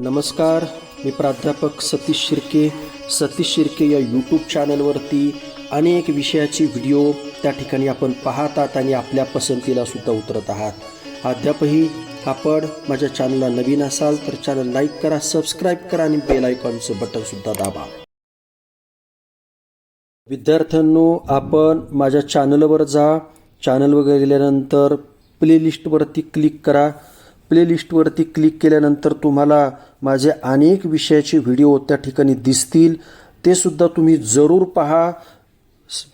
नमस्कार, मी प्राध्यापक सतीश शिर्के या यूट्यूब चॅनलवरती अनेक विषयाचे व्हिडिओ त्या ठिकाणी आपण पाहतात आणि आपल्या पसंतीला सुद्धा उतरत आहात। अद्यापही आपण माझ्या चॅनलला नवीन असाल तर चॅनल लाईक करा, सबस्क्राईब करा आणि बेल आयकॉनचं बटन सुद्धा दाबा। विद्यार्थ्यांनो, आपण माझ्या चॅनलवर जा, चॅनलवर गेल्यानंतर प्लेलिस्टवरती क्लिक करा। प्लेलिस्टवरती क्लिक केल्यानंतर तुम्हाला माझे अनेक विषयाचे व्हिडिओ त्या ठिकाणी दिसतील, ते सुद्धा तुम्ही जरूर पहा।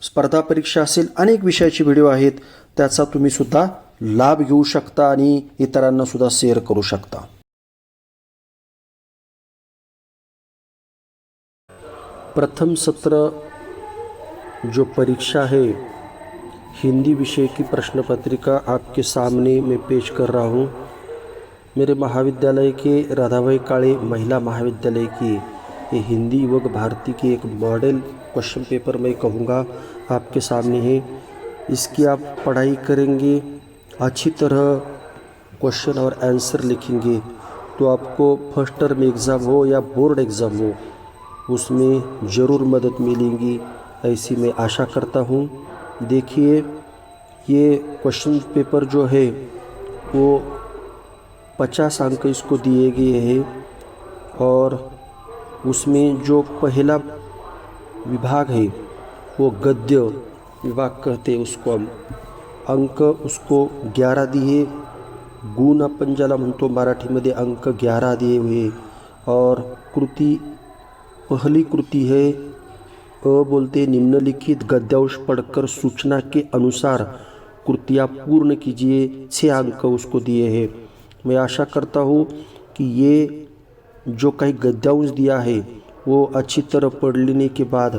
स्पर्धा परीक्षा असेल, अनेक विषयाचे व्हिडिओ आहेत, त्याचा तुम्ही सुद्धा लाभ घेऊ शकता आणि इतरांना सुद्धा शेअर करू शकता। प्रथम सत्र जो परीक्षा है, हिंदी विषय की प्रश्न पत्रिका आपके सामने मैं पेश कर रहा हूँ। मेरे महाविद्यालय के राधाबाई काळे महिला महाविद्यालय की ये हिंदी युवक भारती की एक मॉडल क्वेश्चन पेपर मैं कहूँगा आपके सामने है। इसकी आप पढ़ाई करेंगे, अच्छी तरह क्वेश्चन और आंसर लिखेंगे तो आपको फर्स्ट टर्म एग्ज़ाम हो या बोर्ड एग्ज़ाम हो, उसमें ज़रूर मदद मिलेगी, ऐसी मैं आशा करता हूँ। देखिए, ये क्वेश्चन पेपर जो है वो 50 अंक इसको दिए गए हैं और उसमें जो पहला विभाग है वो गद्य विभाग कहते हैं उसको हम। अंक उसको 11 दिए, गुण आपण ज्याला म्हणतो मराठीमध्ये अंक 11 दिए हुए। और कृति, पहली कृति है बोलते निम्नलिखित गद्यांश पढ़कर सूचना के अनुसार कृतियाँ पूर्ण कीजिए, 6 अंक उसको दिए हैं। मैं आशा करता हूँ कि ये जो कहीं गद्यांश दिया है वो अच्छी तरह पढ़ लेने के बाद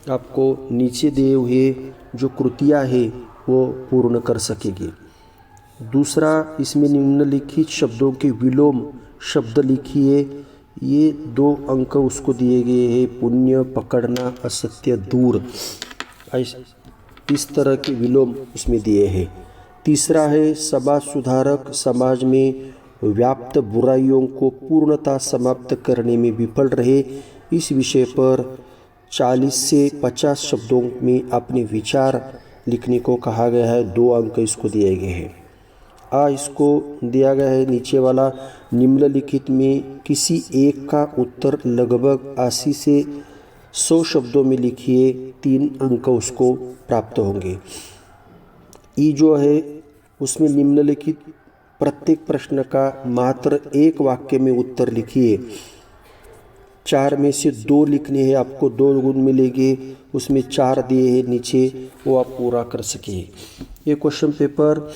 आपको नीचे दिए हुए जो कृतियाँ हैं वो पूर्ण कर सकेंगे। दूसरा, इसमें निम्नलिखित शब्दों के विलोम शब्द लिखिए, ये 2 अंक उसको दिए गए हैं। पुण्य, पकड़ना, असत्य, दूर, इस तरह के विलोम उसमें दिए हैं। तीसरा है समाज सुधारक समाज में व्याप्त बुराइयों को पूर्णतः समाप्त करने में विफल रहे, इस विषय पर 40 से 50 शब्दों में अपने विचार लिखने को कहा गया है। 2 अंक इसको दिए गए हैं। इसको दिया गया है नीचे वाला, निम्नलिखित में किसी एक का उत्तर लगभग 80 से 100 शब्दों में लिखिए, 3 अंक उसको प्राप्त होंगे। ई जो है उसमें निम्नलिखित प्रत्येक प्रश्न का मात्र 1 वाक्य में उत्तर लिखिए। 4 में से 2 लिखने हैं, आपको 2 गुण मिलेंगे, उसमें 4 दिए हैं नीचे, वो आप पूरा कर सके। ये क्वेश्चन पेपर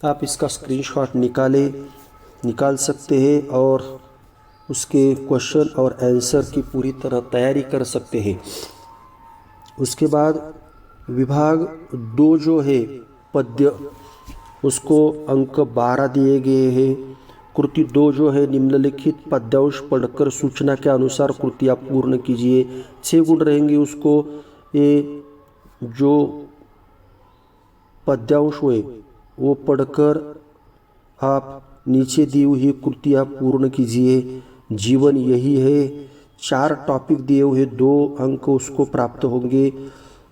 आप इसका स्क्रीनशॉट निकाल सकते हैं और उसके क्वेश्चन और आंसर की पूरी तरह तैयारी कर सकते हैं। उसके बाद विभाग 2 जो है पद्य, उसको अंक 12 दिए गए हैं। कृति 2 जो है निम्नलिखित पद्यांश पढ़कर सूचना के अनुसार कृतियाँ पूर्ण कीजिए, 6 गुण रहेंगे उसको। ये जो पद्यांश हुए वो पढ़कर आप नीचे दी हुई कृतियाँ पूर्ण कीजिए। जीवन यही है, 4 टॉपिक दिए हुए, 2 अंक उसको प्राप्त होंगे।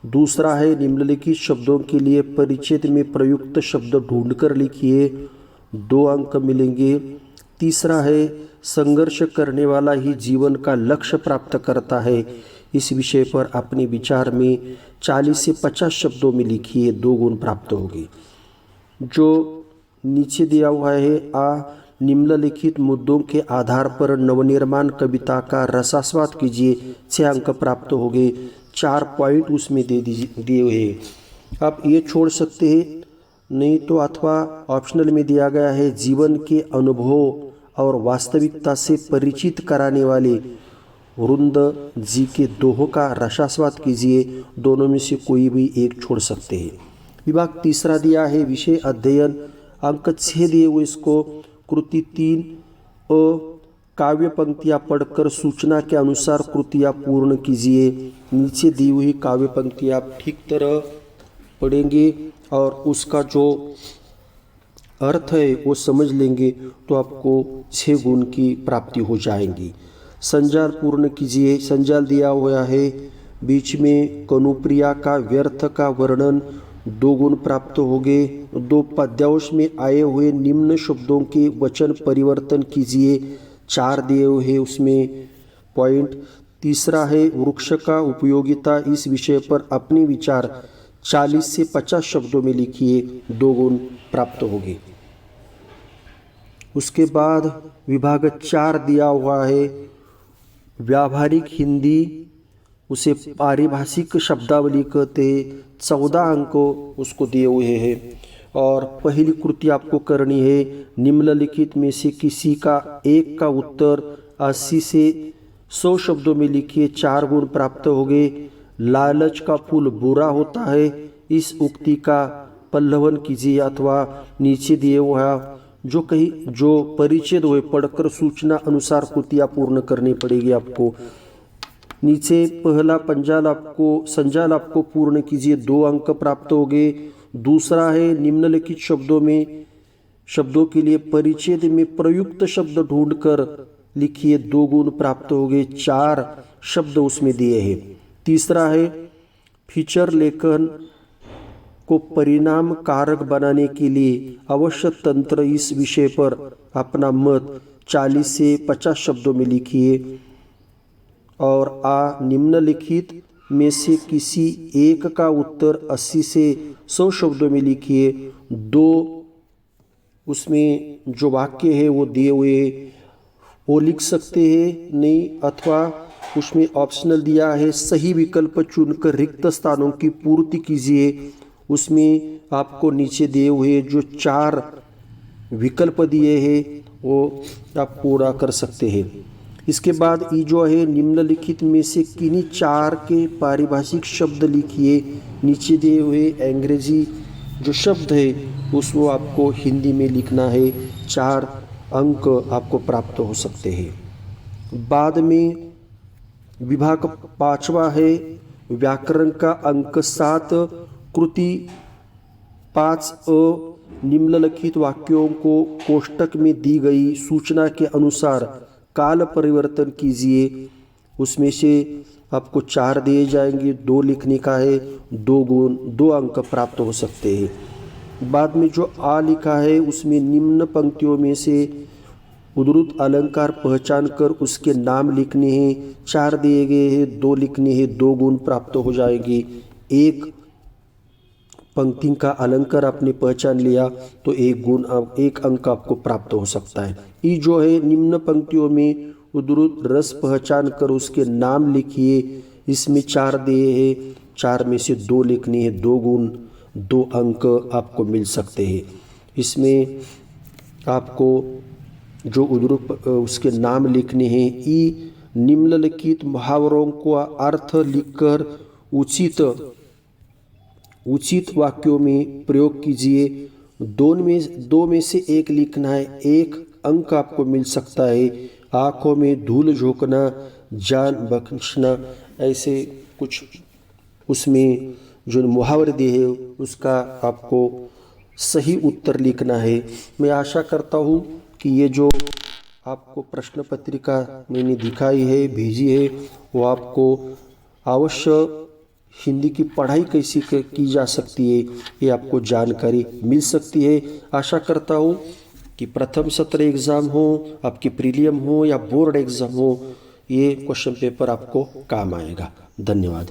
दूसरा है निम्नलिखित शब्दों के लिए परिच्छेद में प्रयुक्त शब्द ढूंढकर लिखिए, 2 अंक मिलेंगे। तीसरा है संघर्ष करने वाला ही जीवन का लक्ष्य प्राप्त करता है, इस विषय पर अपने विचार में 40 से 50 शब्दों में लिखिए, 2 गुण प्राप्त होंगे। जो नीचे दिया हुआ है निम्नलिखित मुद्दों के आधार पर नवनिर्माण कविता का रसास्वाद कीजिए, 6 अंक प्राप्त होंगे। 4 पॉइंट उसमें दिए हुए हैं। आप ये छोड़ सकते हैं, नहीं तो अथवा ऑप्शनल में दिया गया है जीवन के अनुभव और वास्तविकता से परिचित कराने वाले वरुण जी के दोहों का रसास्वाद कीजिए, दोनों में से कोई भी एक छोड़ सकते हैं। विभाग 3 दिया है विषय अध्ययन, अंक 6 दिए हुए इसको। कृति 3 काव्य पंक्तियाँ पढ़कर सूचना के अनुसार कृतियाँ पूर्ण कीजिए। नीचे दी हुई काव्य पंक्तियाँ आप ठीक तरह पढ़ेंगे और उसका जो अर्थ है वो समझ लेंगे तो आपको 6 गुण की प्राप्ति हो जाएंगी। संजाल पूर्ण कीजिए। संजाल दिया हुआ है, बीच में कनुप्रिया का व्यर्थ का वर्णन, 2 गुण प्राप्त होंगे। 2 पद्यांश में आए हुए निम्न शब्दों के वचन परिवर्तन कीजिए, 4 दिए हुए हैं उसमें पॉइंट। तीसरा है वृक्ष का उपयोगिता, इस विषय पर अपने विचार 40 से 50 शब्दों में लिखिए, 2 गुण प्राप्त होंगे। उसके बाद विभाग 4 दिया हुआ है, व्यावहारिक हिंदी, उसे पारिभाषिक शब्दावली कहते हैं, 14 अंक उसको दिए हुए हैं। और पहली कृति आपको करनी है, निम्नलिखित में से किसी का एक का उत्तर 80 से 100 शब्दों में लिखिए, 4 गुण प्राप्त होंगे। लालच का फूल बुरा होता है, इस उक्ति का पल्लवन कीजिए अथवा नीचे दिए हुआ जो परिच्छेद हुए पढ़कर सूचना अनुसार कृतियाँ पूर्ण करनी पड़ेगी आपको। नीचे पहला संजाल आपको पूर्ण कीजिए, 2 अंक प्राप्त होंगे। दूसरा है निम्नलिखित शब्दों के लिए परिच्छेद में प्रयुक्त शब्द ढूंढकर लिखिए, 2 गुण प्राप्त होंगे, 4 शब्द उसमें दिए हैं। तीसरा है फीचर लेखन को परिणाम कारक बनाने के लिए आवश्यक तंत्र, इस विषय पर अपना मत 40 से 50 शब्दों में लिखिए। और निम्नलिखित में से किसी एक का उत्तर 80 से 100 शब्दों में लिखिए। 2 उसमें जो वाक्य है वो दिए हुए वो लिख सकते हैं नहीं, अथवा उसमें ऑप्शनल दिया है, सही विकल्प चुनकर रिक्त स्थानों की पूर्ति कीजिए। उसमें आपको नीचे दिए हुए जो 4 विकल्प दिए हैं वो आप पूरा कर सकते हैं। इसके बाद ये जो है निम्नलिखित में से किन्हीं 4 के पारिभाषिक शब्द लिखिए, नीचे दिए हुए अंग्रेजी जो शब्द है उसको आपको हिंदी में लिखना है, 4 अंक आपको प्राप्त हो सकते हैं। बाद में विभाग 5वां है व्याकरण का अंक 7, कृति 5A, निम्नलिखित वाक्यों को कोष्टक में दी गई सूचना के अनुसार काल परिवर्तन कीजिए। उसमें से आपको 4 दिए जाएंगे, 2 लिखने का है, 2 गुण 2 अंक प्राप्त हो सकते हैं। बाद में जो लिखा है उसमें निम्न पंक्तियों में से उद्धृत अलंकार पहचान कर उसके नाम लिखने हैं, 4 दिए गए हैं, 2 लिखने हैं, 2 गुण प्राप्त हो जाएंगे। एक पंक्ति का अलंकार आपने पहचान लिया तो 1 अंक आपको प्राप्त हो सकता है। ये जो है निम्न पंक्तियों में उद्धृत रस पहचान कर उसके नाम लिखिए, इसमें 4 दिए हैं, 4 में से 2 लिखने हैं, 2 गुण 2 अंक आपको मिल सकते हैं। इसमें आपको जो उद्धृत उसके नाम लिखने हैं, ये निम्नलिखित मुहावरों को अर्थ लिखकर उचित वाक्यों में प्रयोग कीजिए। 2 में से 1 लिखना है, 1 अंक आपको मिल सकता है। आँखों में धूल झोंकना, जान बख्शना, ऐसे कुछ उसमें जो मुहावरे दिए है उसका आपको सही उत्तर लिखना है। मैं आशा करता हूँ कि ये जो आपको प्रश्न पत्रिका मैंने दिखाई है, भेजी है, वो आपको अवश्य हिंदी की पढ़ाई कैसी की जा सकती है ये आपको जानकारी मिल सकती है। आशा करता हूँ कि प्रथम सत्र एग्ज़ाम हो, आपकी प्रीलियम हो या बोर्ड एग्ज़ाम हो, ये क्वेश्चन पेपर आपको काम आएगा। धन्यवाद।